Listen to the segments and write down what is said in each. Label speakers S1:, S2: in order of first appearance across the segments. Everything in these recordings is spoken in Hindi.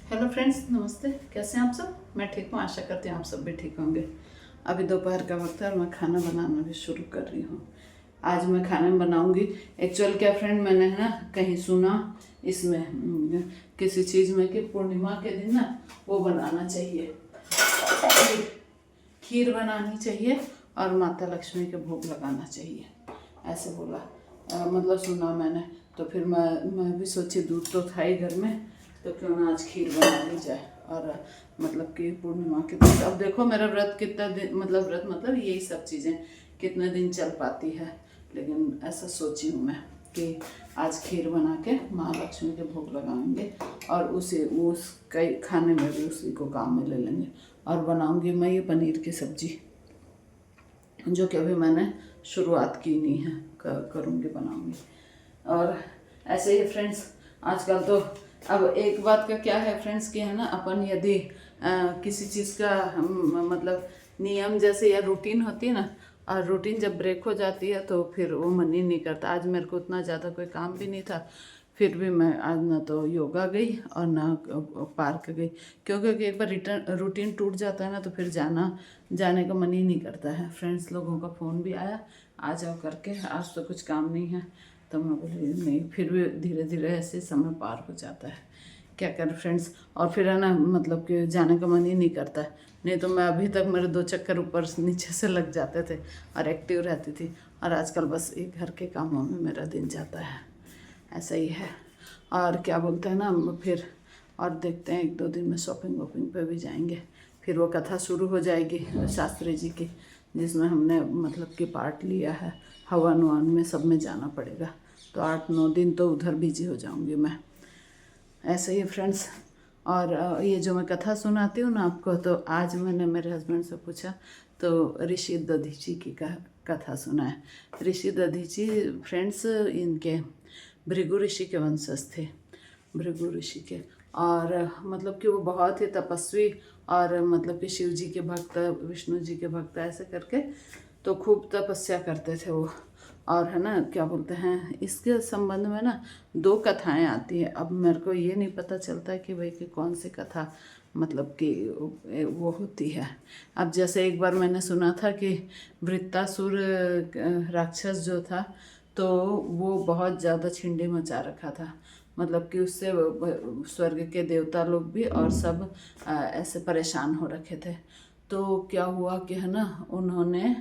S1: हेलो फ्रेंड्स, नमस्ते। कैसे हैं आप सब? मैं ठीक हूँ, आशा करती हूँ आप सब भी ठीक होंगे। अभी दोपहर का वक्त है और मैं खाना बनाना भी शुरू कर रही हूँ। आज मैं खाने में बनाऊंगी, एक्चुअल क्या फ्रेंड, मैंने है ना कहीं सुना इसमें किसी चीज़ में कि पूर्णिमा के दिन ना वो बनाना चाहिए, खीर बनानी चाहिए और माता लक्ष्मी के भोग लगाना चाहिए, ऐसे बोला। मतलब सुना मैंने। तो फिर मैं भी सोची दूध तो था ही घर में, तो क्यों ना आज खीर बना ली जाए। और मतलब कि पूर्णिमा के दिन, अब देखो मेरा व्रत कितना दिन, मतलब व्रत मतलब यही सब चीज़ें कितने दिन चल पाती है, लेकिन ऐसा सोची हूँ मैं कि आज खीर बना के माँ लक्ष्मी के भोग लगाएंगे और उसे उस कई खाने में भी उसी को काम में ले लेंगे। और बनाऊंगी मैं ये पनीर की सब्जी, जो कि अभी मैंने शुरुआत की नहीं है, करूँगी, बनाऊँगी। और ऐसे ही फ्रेंड्स, आजकल तो अब एक बात का क्या है फ्रेंड्स कि है ना, अपन यदि किसी चीज़ का मतलब नियम जैसे या रूटीन होती है ना, और रूटीन जब ब्रेक हो जाती है तो फिर वो मन ही नहीं करता। आज मेरे को उतना ज़्यादा कोई काम भी नहीं था, फिर भी मैं आज ना तो योगा गई और ना पार्क गई, क्योंकि एक बार रिटर्न रूटीन टूट जाता है ना तो फिर जाने का मन ही नहीं करता है। फ्रेंड्स लोगों का फ़ोन भी आया, आ जाओ करके, आज तो कुछ काम नहीं है, तो मैं बोली नहीं, फिर भी धीरे धीरे ऐसे समय पार हो जाता है, क्या करें फ्रेंड्स। और फिर है ना, मतलब कि जाने का मन ही नहीं करता है। नहीं तो मैं अभी तक मेरे 2 चक्कर ऊपर नीचे से लग जाते थे और एक्टिव रहती थी, और आजकल बस एक घर के कामों में मेरा दिन जाता है, ऐसा ही है। और क्या बोलते हैं ना, फिर और देखते हैं 1-2 दिन में शॉपिंग वॉपिंग पे भी जाएंगे। फिर वो कथा शुरू हो जाएगी शास्त्री जी की, जिसमें हमने मतलब कि पार्ट लिया है, हवन वन में सब में जाना पड़ेगा। तो 8-9 दिन तो उधर बिजी हो जाऊंगी मैं, ऐसे ही फ्रेंड्स। और ये जो मैं कथा सुनाती हूँ ना आपको, तो आज मैंने मेरे हस्बैंड से पूछा तो ऋषि दधीची की कथा सुना है। ऋषि दधीची फ्रेंड्स इनके भृगु ऋषि के वंशज थे, भृगु ऋषि के। और मतलब कि वो बहुत ही तपस्वी और मतलब कि शिव जी के भक्त, विष्णु जी के भक्त, ऐसे करके तो खूब तपस्या करते थे वो। और है ना, क्या बोलते हैं, इसके संबंध में ना 2 कथाएं आती हैं। अब मेरे को ये नहीं पता चलता है कि भाई कि कौन सी कथा मतलब कि वो होती है। अब जैसे एक बार मैंने सुना था कि वृत्तासुर राक्षस जो था, तो वो बहुत ज़्यादा छिंडी मचा रखा था, मतलब कि उससे स्वर्ग के देवता लोग भी और सब ऐसे परेशान हो रखे थे। तो क्या हुआ कि है ना, उन्होंने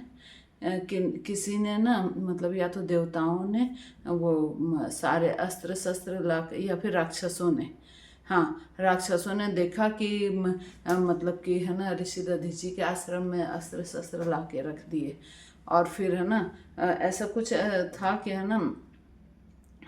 S1: किसी ने ना, मतलब या तो देवताओं ने वो सारे अस्त्र शस्त्र ला, या फिर राक्षसों ने, हाँ राक्षसों ने देखा कि मतलब कि है ना, ऋषि दधीची के आश्रम में अस्त्र शस्त्र ला के रख दिए। और फिर है ना, ऐसा कुछ था कि है ना,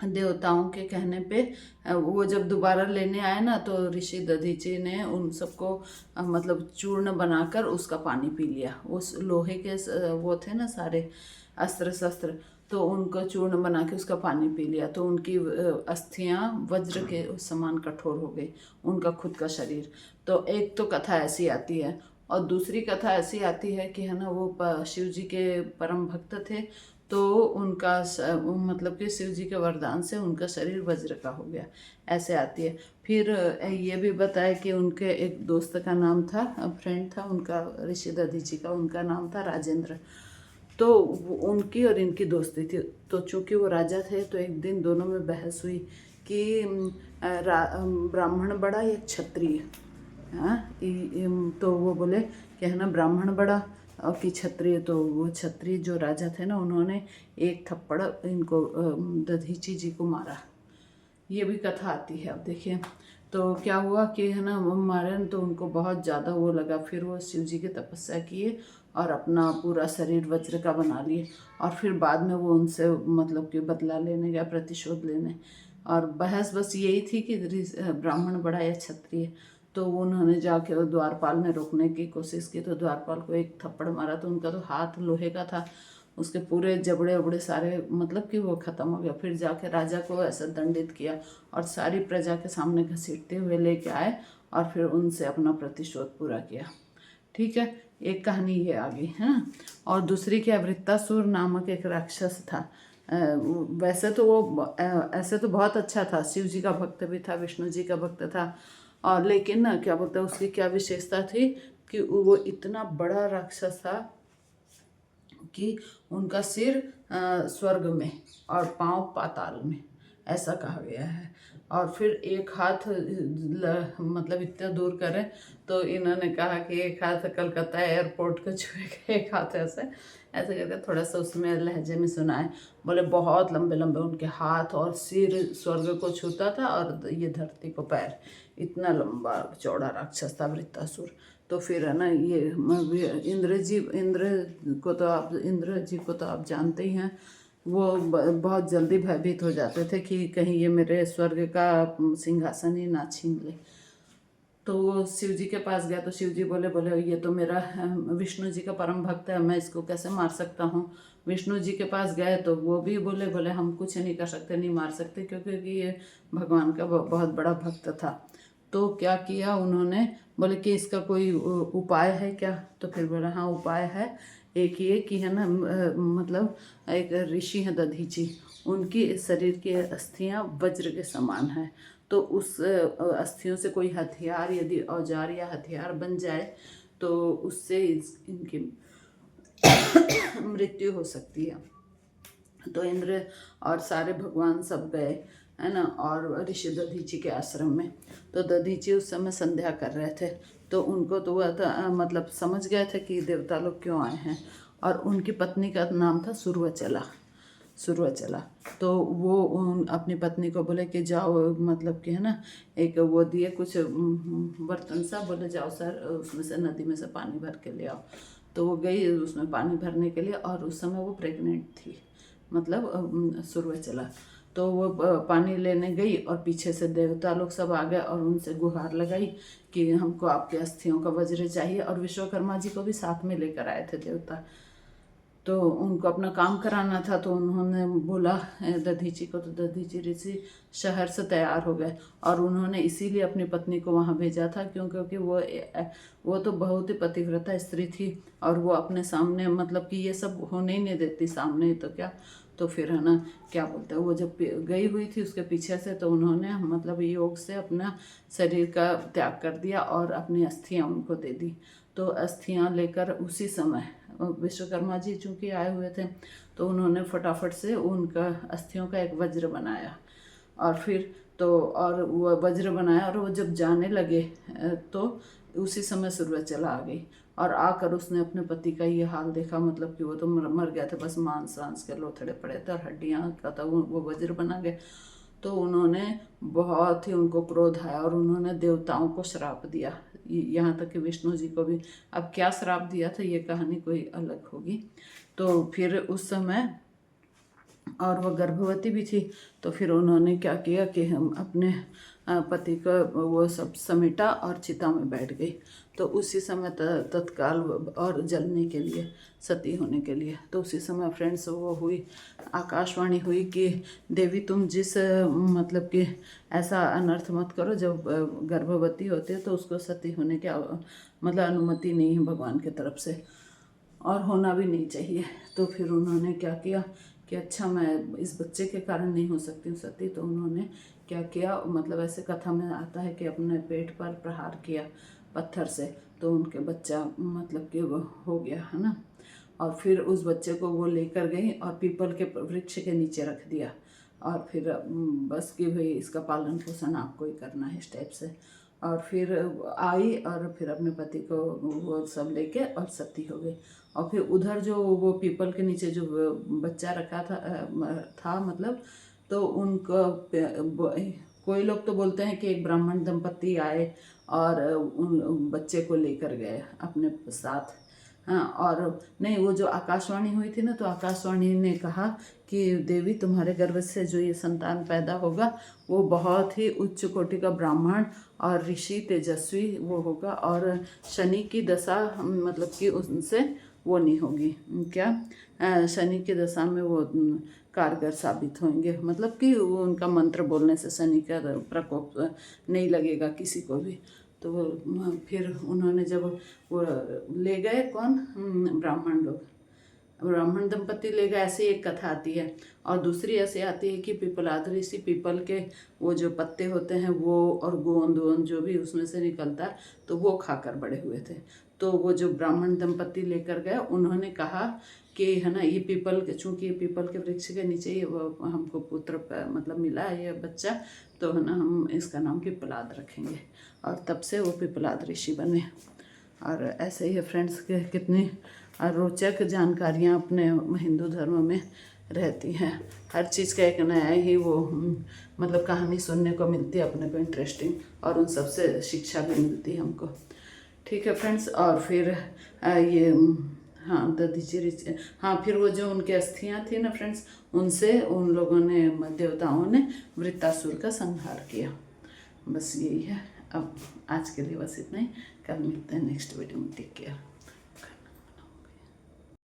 S1: देवताओं के कहने पे वो जब दोबारा लेने आए ना, तो ऋषि दधीची ने उन सबको मतलब चूर्ण बनाकर उसका पानी पी लिया। उस लोहे के वो थे ना सारे अस्त्र शस्त्र, तो उनको चूर्ण बना के उसका पानी पी लिया, तो उनकी अस्थियां वज्र के समान कठोर हो गई, उनका खुद का शरीर। तो एक तो कथा ऐसी आती है, और दूसरी कथा ऐसी आती है कि है ना, वो शिव जी के परम भक्त थे, तो उनका मतलब कि शिव जी के वरदान से उनका शरीर वज्र का हो गया, ऐसे आती है। फिर ये भी बताया कि उनके एक दोस्त का नाम था, फ्रेंड था उनका, ऋषि दधीची का, उनका नाम था राजेंद्र। तो उनकी और इनकी दोस्ती थी। तो चूंकि वो राजा थे, तो एक दिन दोनों में बहस हुई कि ब्राह्मण बड़ा या क्षत्रिय। हाँ, तो वो बोले कि है ना, ब्राह्मण बड़ा और कि क्षत्रिय। तो वो क्षत्रिय जो राजा थे ना, उन्होंने एक थप्पड़ इनको दधीची जी को मारा। ये भी कथा आती है। अब देखिए, तो क्या हुआ कि है ना, वो मारे तो उनको बहुत ज़्यादा वो लगा, फिर वो शिव जी की तपस्या किए और अपना पूरा शरीर वज्र का बना लिए। और फिर बाद में वो उनसे मतलब कि बदला लेने गया, प्रतिशोध लेने। और बहस बस यही थी कि ब्राह्मण बड़ा या क्षत्रिय। तो उन्होंने जाके द्वारपाल ने रोकने की कोशिश की, तो द्वारपाल को एक थप्पड़ मारा, तो उनका तो हाथ लोहे का था, उसके पूरे जबड़े उबड़े सारे मतलब कि वो ख़त्म हो गया। फिर जाके राजा को ऐसा दंडित किया और सारी प्रजा के सामने घसीटते हुए लेके आए और फिर उनसे अपना प्रतिशोध पूरा किया। ठीक है, एक कहानी ये आ गई है ना। और दूसरी क्या, वृत्तासुर नामक एक राक्षस था। वैसे तो वो ऐसे तो बहुत अच्छा था, शिव जी का भक्त भी था, विष्णु जी का भक्त था, और लेकिन ना क्या बोलते हैं, उसकी क्या विशेषता थी कि वो इतना बड़ा राक्षस था कि उनका सिर स्वर्ग में और पांव पाताल में, ऐसा कहा गया है। और फिर एक हाथ मतलब इतना दूर करें तो इन्होंने कहा कि एक हाथ कलकत्ता एयरपोर्ट को छुएगा, एक हाथ ऐसे ऐसे करके थोड़ा सा उसमें लहजे में सुनाए। बोले बहुत लंबे लंबे उनके हाथ और सिर स्वर्ग को छूता था और ये धरती को पैर, इतना लंबा चौड़ा राक्षस था वृत्तासुर। तो फिर है ना ये इंद्र जी को तो आप जानते ही हैं, वो बहुत जल्दी भयभीत हो जाते थे कि कहीं ये मेरे स्वर्ग का सिंहासन ही ना छीन ले। तो वो शिव जी के पास गया तो शिव जी बोले ये तो मेरा विष्णु जी का परम भक्त है, मैं इसको कैसे मार सकता हूँ। विष्णु जी के पास गए तो वो भी बोले हम कुछ नहीं कर सकते, नहीं मार सकते, क्योंकि ये भगवान का बहुत बड़ा भक्त था। तो क्या किया उन्होंने, बोले कि इसका कोई उपाय है क्या। तो फिर बोला हाँ उपाय है, एक ये कि है ना मतलब एक ऋषि हैं दधीची, उनकी शरीर की अस्थियां वज्र के समान हैं। तो उस अस्थियों से कोई हथियार, यदि औजार या हथियार बन जाए तो उससे इनकी मृत्यु हो सकती है। तो इंद्र और सारे भगवान सब गए है ना, और ऋषि दधीची के आश्रम में। तो दधीची उस समय संध्या कर रहे थे, तो उनको तो वह मतलब समझ गए थे कि देवता लोग क्यों आए हैं। और उनकी पत्नी का नाम था सुरवचला। तो वो अपनी पत्नी को बोले कि जाओ, मतलब कि है ना एक वो दिए कुछ बर्तन सा, बोले जाओ सर उसमें से नदी में से पानी भर के ले आओ। तो वो गई उसमें पानी भरने के लिए, और उस समय वो प्रेग्नेंट थी, मतलब सुरवचला। तो वो पानी लेने गई और पीछे से देवता लोग सब आ गए और उनसे गुहार लगाई कि हमको आपके अस्थियों का वज्र चाहिए। और विश्वकर्मा जी को भी साथ में लेकर आए थे देवता, तो उनको अपना काम कराना था। तो उन्होंने बोला दधीची को, तो दधीची ऋषि शहर से तैयार हो गए। और उन्होंने इसीलिए अपनी पत्नी को वहाँ भेजा था क्योंकि वो तो बहुत ही पतिव्रता स्त्री थी, और वो अपने सामने मतलब कि ये सब होने ही नहीं देती सामने, तो क्या। तो फिर है ना क्या बोलते हैं, वो जब गई हुई थी उसके पीछे से, तो उन्होंने मतलब योग से अपना शरीर का त्याग कर दिया और अपनी अस्थियाँ उनको दे दी। तो अस्थियाँ लेकर उसी समय विश्वकर्मा जी चूँकि आए हुए थे, तो उन्होंने फटाफट से उनका अस्थियों का एक वज्र बनाया। और फिर तो और वो वज्र बनाया, और वो जब जाने लगे तो उसी समय सुरवचला आ गई। और आकर उसने अपने पति का ये हाल देखा, मतलब कि वो तो मर गया था, बस मांस वांस के लोथड़े पड़े थे और हड्डियाँ का था, वो वज्र बना गए। तो उन्होंने बहुत ही उनको क्रोध आया और उन्होंने देवताओं को श्राप दिया, यहाँ तक कि विष्णु जी को भी। अब क्या श्राप दिया था ये कहानी कोई अलग होगी। तो फिर उस समय, और वह गर्भवती भी थी, तो फिर उन्होंने क्या किया कि हम अपने पति का वो सब समेटा और चिता में बैठ गई। तो उसी समय तत्काल और जलने के लिए, सती होने के लिए, तो उसी समय फ्रेंड्स वो हुई, आकाशवाणी हुई कि देवी तुम जिस मतलब कि ऐसा अनर्थ मत करो, जब गर्भवती होते हैं तो उसको सती होने की मतलब अनुमति नहीं है भगवान की तरफ से, और होना भी नहीं चाहिए। तो फिर उन्होंने क्या किया कि अच्छा मैं इस बच्चे के कारण नहीं हो सकती हूँ सती। तो उन्होंने क्या किया, मतलब ऐसे कथा में आता है कि अपने पेट पर प्रहार किया पत्थर से, तो उनके बच्चा मतलब कि वो हो गया है ना। और फिर उस बच्चे को वो लेकर गई और पीपल के वृक्ष के नीचे रख दिया, और फिर बस कि भाई इसका पालन पोषण आपको ही करना है इस टाइप से। और फिर आई और फिर अपने पति को वो सब लेके और सती हो गई। और फिर उधर जो वो पीपल के नीचे जो बच्चा रखा था मतलब, तो उनको कोई लोग तो बोलते हैं कि एक ब्राह्मण दंपति आए और उन बच्चे को लेकर गए अपने साथ। हाँ, और नहीं, वो जो आकाशवाणी हुई थी ना, तो आकाशवाणी ने कहा कि देवी तुम्हारे गर्भ से जो ये संतान पैदा होगा वो बहुत ही उच्च कोटि का ब्राह्मण और ऋषि तेजस्वी वो होगा, और शनि की दशा मतलब कि उनसे वो नहीं होगी, क्या शनि की दशा में वो कारगर साबित होंगे, मतलब कि उनका मंत्र बोलने से शनि का प्रकोप नहीं लगेगा किसी को भी। तो फिर उन्होंने जब वो ले गए, कौन, ब्राह्मण लोग, ब्राह्मण दंपति ले गए, ऐसी एक कथा आती है। और दूसरी ऐसी आती है कि पिपलाद ऋषि पीपल के वो जो पत्ते होते हैं वो और गोंद वोंद जो भी उसमें से निकलता है तो वो खाकर बड़े हुए थे। तो वो जो ब्राह्मण दंपति लेकर गए उन्होंने कहा कि है ना ये पीपल के, चूँकि ये पीपल के वृक्ष के नीचे ही वो हमको पुत्र मतलब मिला है ये बच्चा, तो है ना हम इसका नाम पिपलाद रखेंगे। और तब से वो पिपलाद ऋषि बने। और ऐसे ही है फ्रेंड्स के कितनी रोचक जानकारियाँ अपने हिंदू धर्म में रहती हैं। हर चीज़ का एक नया ही वो मतलब कहानी सुनने को मिलती है अपने को इंटरेस्टिंग, और उन सब से शिक्षा भी मिलती है हमको। ठीक है फ्रेंड्स। और फिर ये हाँ दधीचि हाँ फिर वो जो उनकी अस्थियाँ थी ना फ्रेंड्स, उनसे उन लोगों ने देवताओं ने वृत्तासुर का संहार किया। बस यही है। अब आज के लिए बस इतना ही। कल मिलते हैं नेक्स्ट वीडियो में। Take care.